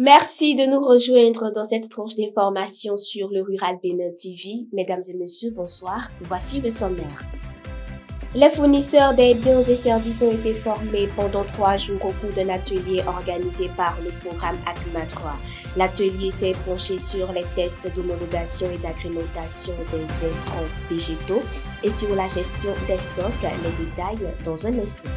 Merci de nous rejoindre dans cette tranche d'information sur le Rural Bénin TV. Mesdames et messieurs, bonsoir. Voici le sommaire. Les fournisseurs des biens et services ont été formés pendant 3 jours au cours d'un atelier organisé par le programme ACMA 3. L'atelier s'est penché sur les tests d'homologation et d'agrémentation des intrants végétaux et sur la gestion des stocks. Les détails dans un instant.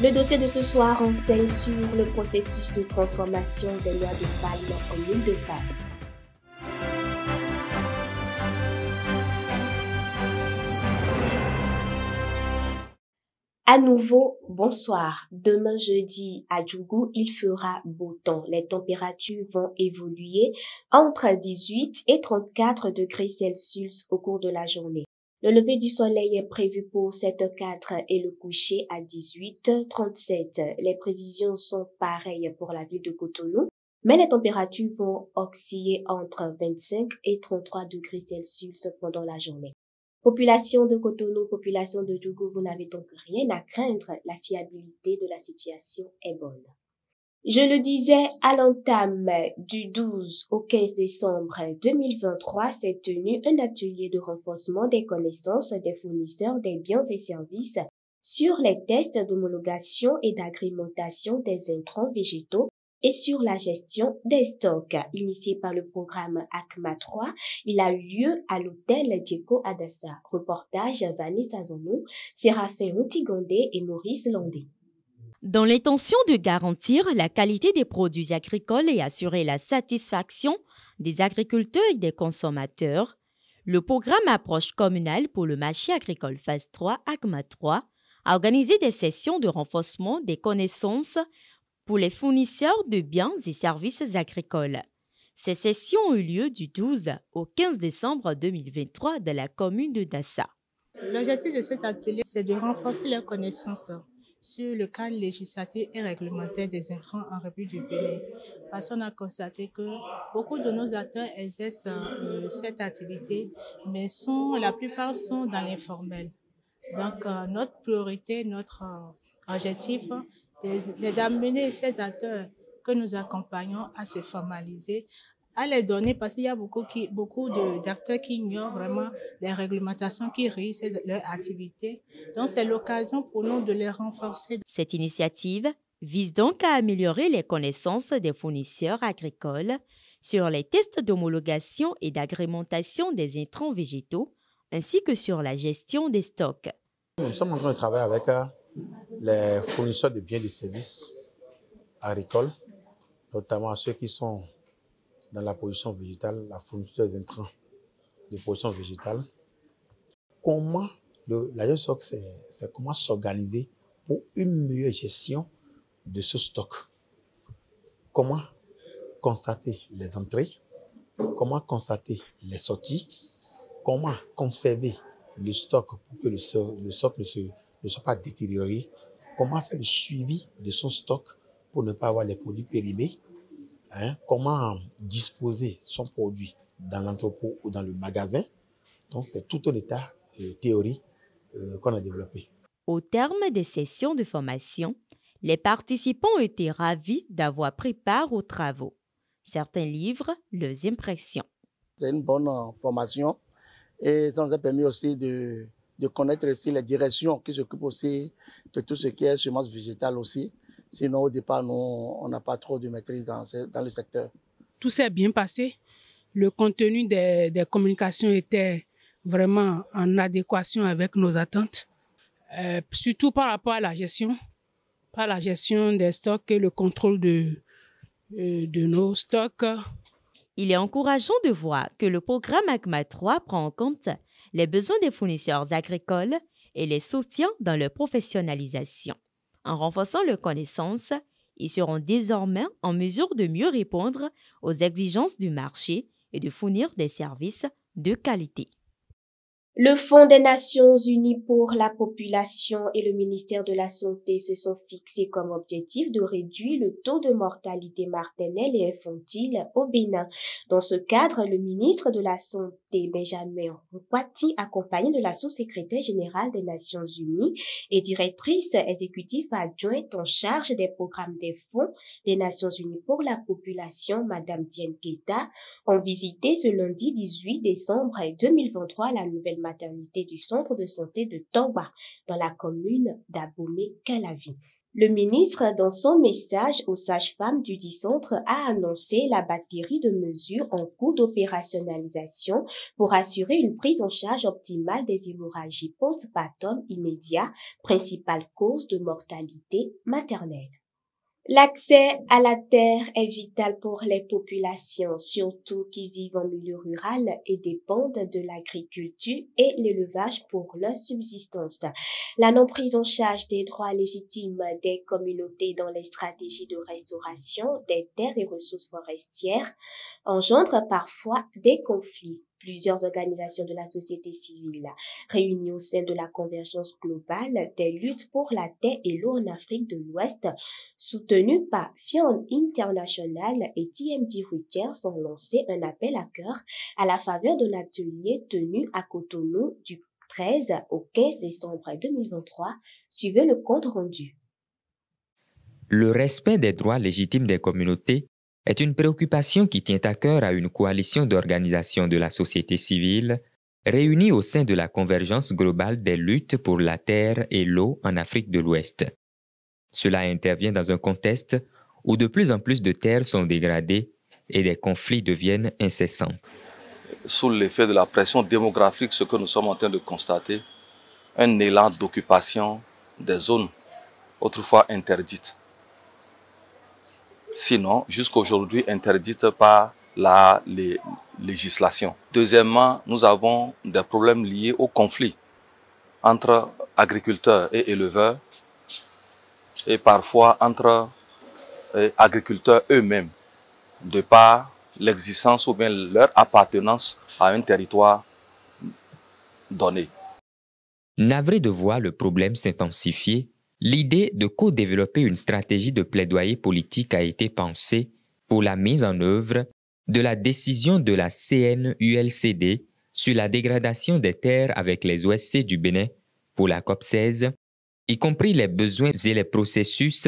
Le dossier de ce soir renseigne sur le processus de transformation des noix de palme en huile de palme. À nouveau, bonsoir. Demain jeudi, à Djougou, il fera beau temps. Les températures vont évoluer entre 18 et 34 degrés Celsius au cours de la journée. Le lever du soleil est prévu pour 7h04 et le coucher à 18h37. Les prévisions sont pareilles pour la ville de Cotonou, mais les températures vont osciller entre 25 et 33 degrés Celsius pendant la journée. Population de Cotonou, population de Djougou, vous n'avez donc rien à craindre, la fiabilité de la situation est bonne. Je le disais à l'entame, du 12 au 15 décembre 2023 s'est tenu un atelier de renforcement des connaissances des fournisseurs des biens et services sur les tests d'homologation et d'agrémentation des intrants végétaux et sur la gestion des stocks. Initié par le programme ACMA 3, il a eu lieu à l'hôtel Diego Adassa. Reportage Vanessa Zonou, Séraphin Outigondé et Maurice Landé. Dans l'intention de garantir la qualité des produits agricoles et assurer la satisfaction des agriculteurs et des consommateurs, le programme Approche communale pour le marché agricole phase 3 ACMA 3 a organisé des sessions de renforcement des connaissances pour les fournisseurs de biens et services agricoles. Ces sessions ont eu lieu du 12 au 15 décembre 2023 dans la commune de Dassa. L'objectif de cet atelier, c'est de renforcer leurs connaissances sur le cadre législatif et réglementaire des intrants en République du Bénin. Parce qu'on a constaté que beaucoup de nos acteurs exercent cette activité, mais la plupart sont dans l'informel. Donc, notre priorité, notre objectif, c'est d'amener ces acteurs que nous accompagnons à se formaliser, à les donner, parce qu'il y a beaucoup d'acteurs qui ignorent vraiment les réglementations qui régissent leur activité. Donc, c'est l'occasion pour nous de les renforcer. Cette initiative vise donc à améliorer les connaissances des fournisseurs agricoles sur les tests d'homologation et d'agrémentation des intrants végétaux, ainsi que sur la gestion des stocks. Nous sommes en train de travailler avec les fournisseurs de biens et de services agricoles, notamment ceux qui sont dans la production végétale, la fourniture des intrants de production végétale. Comment la gestion de stock, c'est comment s'organiser pour une meilleure gestion de ce stock. Comment constater les entrées, comment constater les sorties, comment conserver le stock pour que le stock ne soit pas détérioré, comment faire le suivi de son stock pour ne pas avoir les produits périmés, comment disposer son produit dans l'entrepôt ou dans le magasin. Donc, c'est tout un état de théorie qu'on a développé. Au terme des sessions de formation, les participants ont été ravis d'avoir pris part aux travaux. Certains livrent leurs impressions. C'est une bonne formation et ça nous a permis aussi de connaître aussi les directions qui s'occupent aussi de tout ce qui est semences végétales aussi. Sinon, au départ, nous, on n'a pas trop de maîtrise dans le secteur. Tout s'est bien passé. Le contenu des communications était vraiment en adéquation avec nos attentes, surtout par rapport à la gestion des stocks et le contrôle de nos stocks. Il est encourageant de voir que le programme ACMA 3 prend en compte les besoins des fournisseurs agricoles et les soutient dans leur professionnalisation. En renforçant leurs connaissances, ils seront désormais en mesure de mieux répondre aux exigences du marché et de fournir des services de qualité. Le Fonds des Nations Unies pour la population et le ministère de la Santé se sont fixés comme objectif de réduire le taux de mortalité maternelle et infantile au Bénin. Dans ce cadre, le ministre de la Santé, Benjamin Nkwati, accompagné de la sous-secrétaire générale des Nations Unies et directrice exécutive adjointe en charge des programmes des Fonds des Nations Unies pour la population, Madame Diène Keita, ont visité ce lundi 18 décembre 2023 la nouvelle maternité du centre de santé de Tongba, dans la commune d'Abomey-Calavi. Le ministre, dans son message aux sages-femmes du dit centre, a annoncé la batterie de mesures en cours d'opérationnalisation pour assurer une prise en charge optimale des hémorragies post-partum immédiat, principale cause de mortalité maternelle. L'accès à la terre est vital pour les populations, surtout qui vivent en milieu rural et dépendent de l'agriculture et l'élevage pour leur subsistance. La non-prise en charge des droits légitimes des communautés dans les stratégies de restauration des terres et ressources forestières engendre parfois des conflits. Plusieurs organisations de la société civile réunies au sein de la Convergence globale des luttes pour la terre et l'eau en Afrique de l'Ouest, soutenues par FION International et TMD Reuters, ont lancé un appel à cœur à la faveur d'un atelier tenu à Cotonou du 13 au 15 décembre 2023. Suivez le compte rendu. Le respect des droits légitimes des communautés est une préoccupation qui tient à cœur à une coalition d'organisations de la société civile réunies au sein de la Convergence globale des luttes pour la terre et l'eau en Afrique de l'Ouest. Cela intervient dans un contexte où de plus en plus de terres sont dégradées et des conflits deviennent incessants. Sous l'effet de la pression démographique, ce que nous sommes en train de constater, un élan d'occupation des zones autrefois interdites. Sinon, jusqu'aujourd'hui interdites par la législation. Deuxièmement, nous avons des problèmes liés au conflit entre agriculteurs et éleveurs et parfois entre agriculteurs eux-mêmes, de par l'existence ou bien leur appartenance à un territoire donné. Navré de voir le problème s'intensifier, l'idée de co-développer une stratégie de plaidoyer politique a été pensée pour la mise en œuvre de la décision de la CNULCD sur la dégradation des terres avec les OSC du Bénin pour la COP16, y compris les besoins et les processus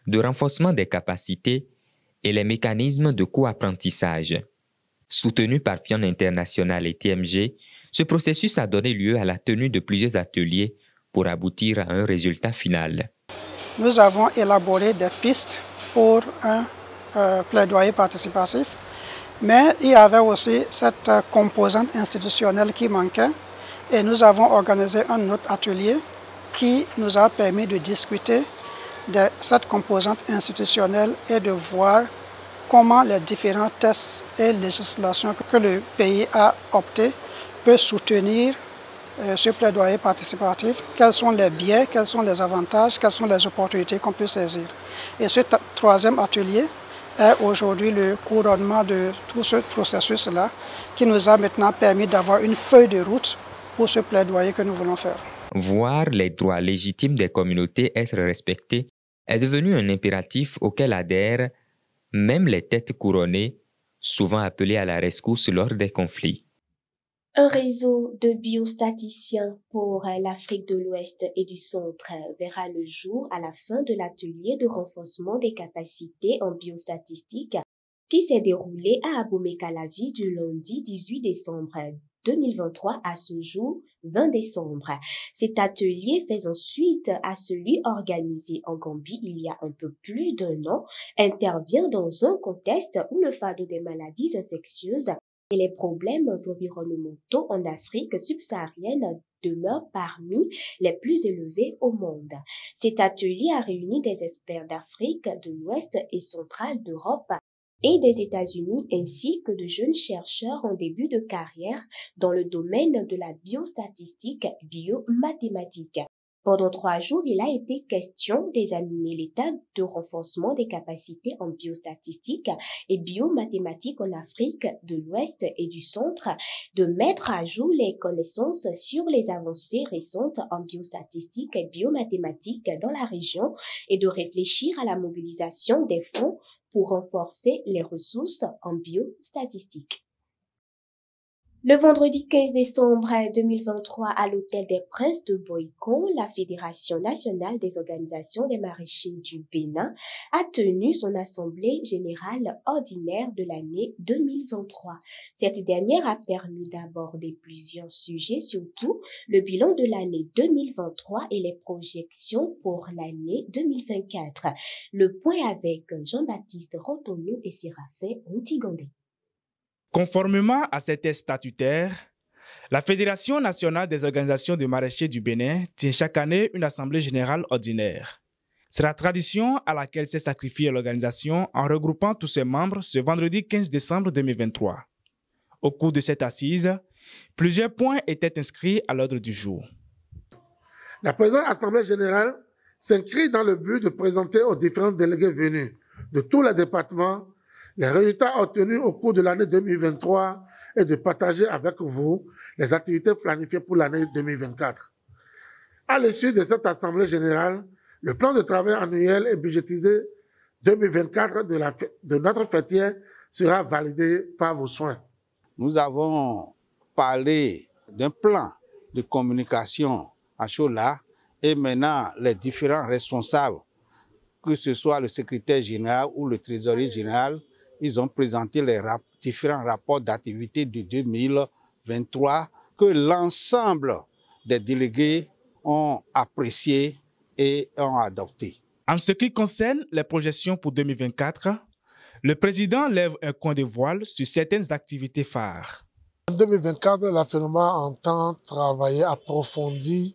de renforcement des capacités et les mécanismes de co-apprentissage. Soutenu par FION International et TMG, ce processus a donné lieu à la tenue de plusieurs ateliers pour aboutir à un résultat final. Nous avons élaboré des pistes pour un plaidoyer participatif, mais il y avait aussi cette composante institutionnelle qui manquait et nous avons organisé un autre atelier qui nous a permis de discuter de cette composante institutionnelle et de voir comment les différents textes et législations que le pays a opté peuvent soutenir ce plaidoyer participatif, quels sont les biais, quels sont les avantages, quelles sont les opportunités qu'on peut saisir. Et ce troisième atelier est aujourd'hui le couronnement de tout ce processus-là qui nous a maintenant permis d'avoir une feuille de route pour ce plaidoyer que nous voulons faire. Voir les droits légitimes des communautés être respectés est devenu un impératif auquel adhèrent même les têtes couronnées, souvent appelées à la rescousse lors des conflits. Un réseau de biostaticiens pour l'Afrique de l'Ouest et du Centre verra le jour à la fin de l'atelier de renforcement des capacités en biostatistique qui s'est déroulé à Abomey-Calavi du lundi 18 décembre 2023 à ce jour 20 décembre. Cet atelier faisant suite à celui organisé en Gambie il y a un peu plus d'un an intervient dans un contexte où le fardeau des maladies infectieuses et les problèmes environnementaux en Afrique subsaharienne demeurent parmi les plus élevés au monde. Cet atelier a réuni des experts d'Afrique, de l'Ouest et centrale d'Europe et des États-Unis ainsi que de jeunes chercheurs en début de carrière dans le domaine de la biostatistique biomathématique. Pendant 3 jours, il a été question d'examiner l'état de renforcement des capacités en biostatistique et biomathématiques en Afrique de l'Ouest et du Centre, de mettre à jour les connaissances sur les avancées récentes en biostatistique et biomathématiques dans la région et de réfléchir à la mobilisation des fonds pour renforcer les ressources en biostatistique. Le vendredi 15 décembre 2023, à l'Hôtel des Princes de Boycon, la Fédération nationale des organisations des maraîchers du Bénin a tenu son assemblée générale ordinaire de l'année 2023. Cette dernière a permis d'aborder plusieurs sujets, surtout le bilan de l'année 2023 et les projections pour l'année 2024. Le point avec Jean-Baptiste Rotonou et Séraphin Ontigondé. Conformément à ces textes statutaires, la Fédération nationale des organisations de maraîchers du Bénin tient chaque année une assemblée générale ordinaire. C'est la tradition à laquelle s'est sacrifiée l'organisation en regroupant tous ses membres ce vendredi 15 décembre 2023. Au cours de cette assise, plusieurs points étaient inscrits à l'ordre du jour. La présente assemblée générale s'inscrit dans le but de présenter aux différents délégués venus de tous les départements les résultats obtenus au cours de l'année 2023 et de partager avec vous les activités planifiées pour l'année 2024. À l'issue de cette assemblée générale, le plan de travail annuel et budgétisé 2024 de notre fêtière sera validé par vos soins. Nous avons parlé d'un plan de communication à Chola et maintenant les différents responsables, que ce soit le secrétaire général ou le trésorier général, ils ont présenté les différents rapports d'activité de 2023 que l'ensemble des délégués ont appréciés et ont adoptés. En ce qui concerne les projections pour 2024, le président lève un coin de voile sur certaines activités phares. En 2024, la FENOMA entend travailler approfondir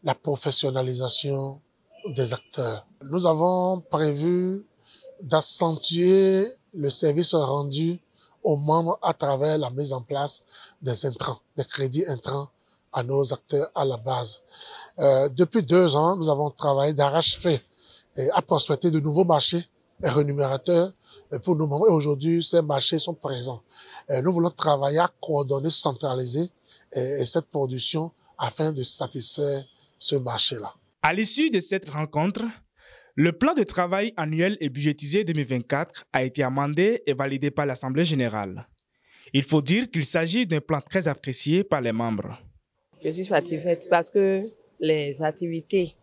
la professionnalisation des acteurs. Nous avons prévu d'accentuer le service rendu aux membres à travers la mise en place des intrants, des crédits intrants à nos acteurs à la base. Depuis 2 ans, nous avons travaillé d'arrache-pied à prospecter de nouveaux marchés rémunérateurs pour nos membres. Et aujourd'hui, ces marchés sont présents. Nous voulons travailler à coordonner, centraliser cette production afin de satisfaire ce marché-là. À l'issue de cette rencontre, le plan de travail annuel et budgétisé 2024 a été amendé et validé par l'Assemblée générale. Il faut dire qu'il s'agit d'un plan très apprécié par les membres. Je suis satisfaite parce que les activités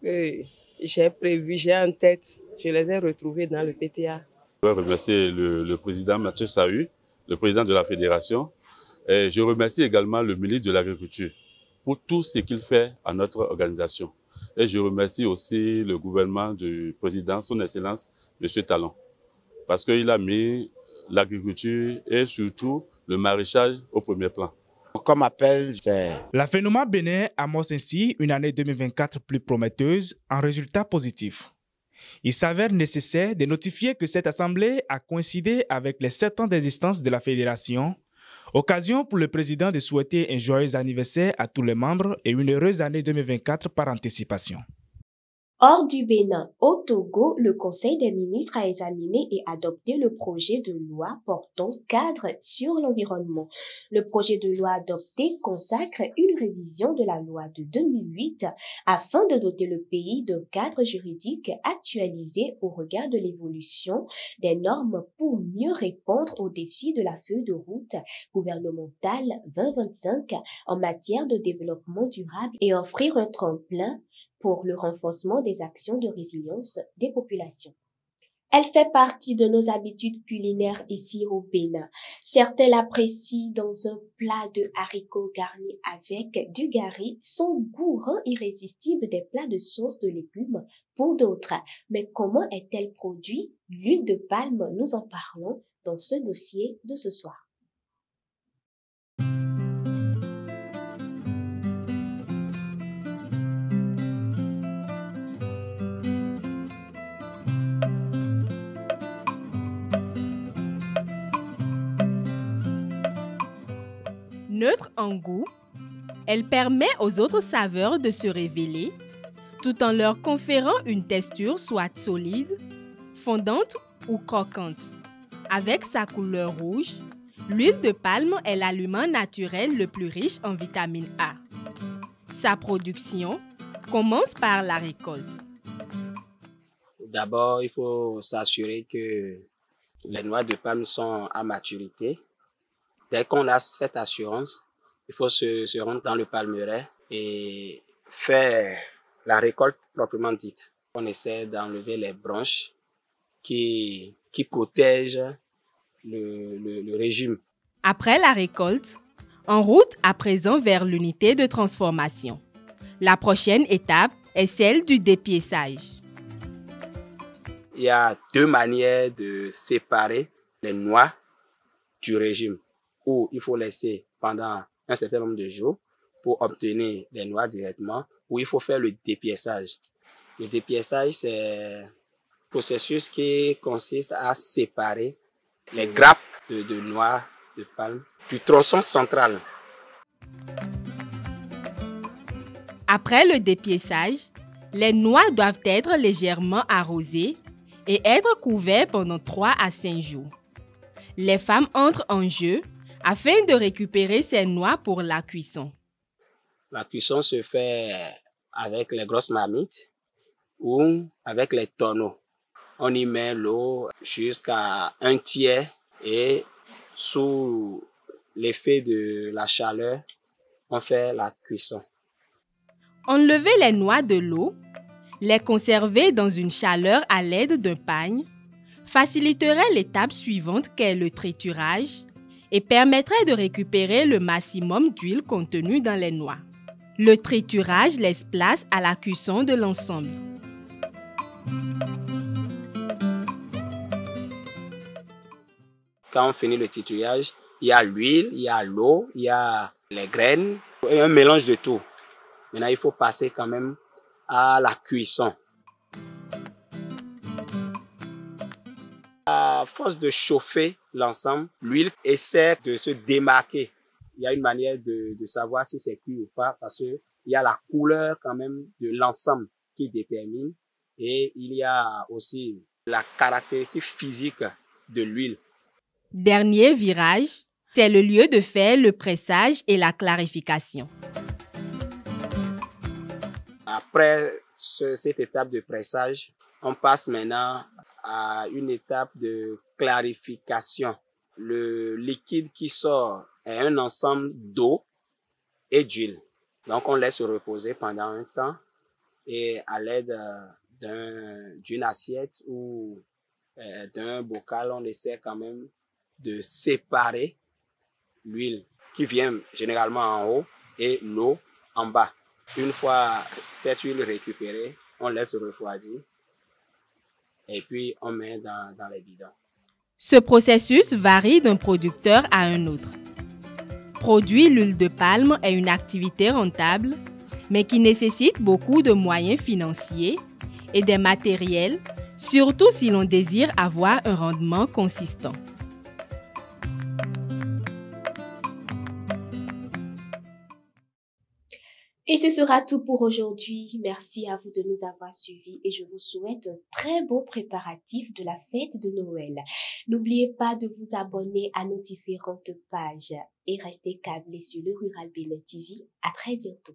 que j'ai prévues, j'ai en tête, je les ai retrouvées dans le PTA. Je veux remercier le président Mathieu Sahu, le président de la fédération. Et je remercie également le ministre de l'Agriculture pour tout ce qu'il fait à notre organisation. Et je remercie aussi le gouvernement du président, son Excellence, M. Talon, parce qu'il a mis l'agriculture et surtout le maraîchage au premier plan. Comme appel, c'est... La FENOMA Bénin amorce ainsi une année 2024 plus prometteuse en résultats positifs. Il s'avère nécessaire de notifier que cette assemblée a coïncidé avec les 7 ans d'existence de la fédération, occasion pour le président de souhaiter un joyeux anniversaire à tous les membres et une heureuse année 2024 par anticipation. Hors du Bénin, au Togo, le Conseil des ministres a examiné et adopté le projet de loi portant cadre sur l'environnement. Le projet de loi adopté consacre une révision de la loi de 2008 afin de doter le pays d'un cadre juridique actualisé au regard de l'évolution des normes pour mieux répondre aux défis de la feuille de route gouvernementale 2025 en matière de développement durable et offrir un tremplin pour le renforcement des actions de résilience des populations. Elle fait partie de nos habitudes culinaires ici au Bénin. Certains l'apprécient dans un plat de haricots garnis avec du gari. Son goût rend irrésistible des plats de sauce de légumes pour d'autres. Mais comment est-elle produite? L'huile de palme, nous en parlons dans ce dossier de ce soir. Neutre en goût, elle permet aux autres saveurs de se révéler tout en leur conférant une texture soit solide, fondante ou croquante. Avec sa couleur rouge, l'huile de palme est l'aliment naturel le plus riche en vitamine A. Sa production commence par la récolte. D'abord, il faut s'assurer que les noix de palme sont à maturité. Dès qu'on a cette assurance, il faut se rendre dans le palmeraie et faire la récolte proprement dite. On essaie d'enlever les branches qui protègent le régime. Après la récolte, en route à présent vers l'unité de transformation. La prochaine étape est celle du dépiéçage. Il y a deux manières de séparer les noix du régime, où il faut laisser pendant un certain nombre de jours pour obtenir les noix directement, ou il faut faire le dépiéçage. Le dépiéçage, c'est un processus qui consiste à séparer les grappes de noix de palme du tronçon central. Après le dépiéçage, les noix doivent être légèrement arrosées et être couvertes pendant 3 à 5 jours. Les femmes entrent en jeu afin de récupérer ces noix pour la cuisson. La cuisson se fait avec les grosses marmites ou avec les tonneaux. On y met l'eau jusqu'à 1/3 et sous l'effet de la chaleur, on fait la cuisson. Enlever les noix de l'eau, les conserver dans une chaleur à l'aide d'un pagne, faciliterait l'étape suivante qu'est le triturage et permettrait de récupérer le maximum d'huile contenue dans les noix. Le triturage laisse place à la cuisson de l'ensemble. Quand on finit le triturage, il y a l'huile, il y a l'eau, il y a les graines, et un mélange de tout. Maintenant, il faut passer quand même à la cuisson. À force de chauffer l'ensemble, l'huile essaie de se démarquer. Il y a une manière de savoir si c'est cuit ou pas parce qu'il y a la couleur quand même de l'ensemble qui détermine et il y a aussi la caractéristique physique de l'huile. Dernier virage, c'est le lieu de faire le pressage et la clarification. Après cette étape de pressage, on passe maintenant à une étape de clarification. Le liquide qui sort est un ensemble d'eau et d'huile. Donc on laisse reposer pendant un temps et à l'aide d'une assiette ou d'un bocal, on essaie quand même de séparer l'huile qui vient généralement en haut et l'eau en bas. Une fois cette huile récupérée, on laisse refroidir et puis on met dans les bidons. Ce processus varie d'un producteur à un autre. Produire l'huile de palme est une activité rentable, mais qui nécessite beaucoup de moyens financiers et des matériels, surtout si l'on désire avoir un rendement consistant. Et ce sera tout pour aujourd'hui. Merci à vous de nous avoir suivis et je vous souhaite un très bon préparatif de la fête de Noël. N'oubliez pas de vous abonner à nos différentes pages et restez câblés sur le Rural Bénin TV. À très bientôt.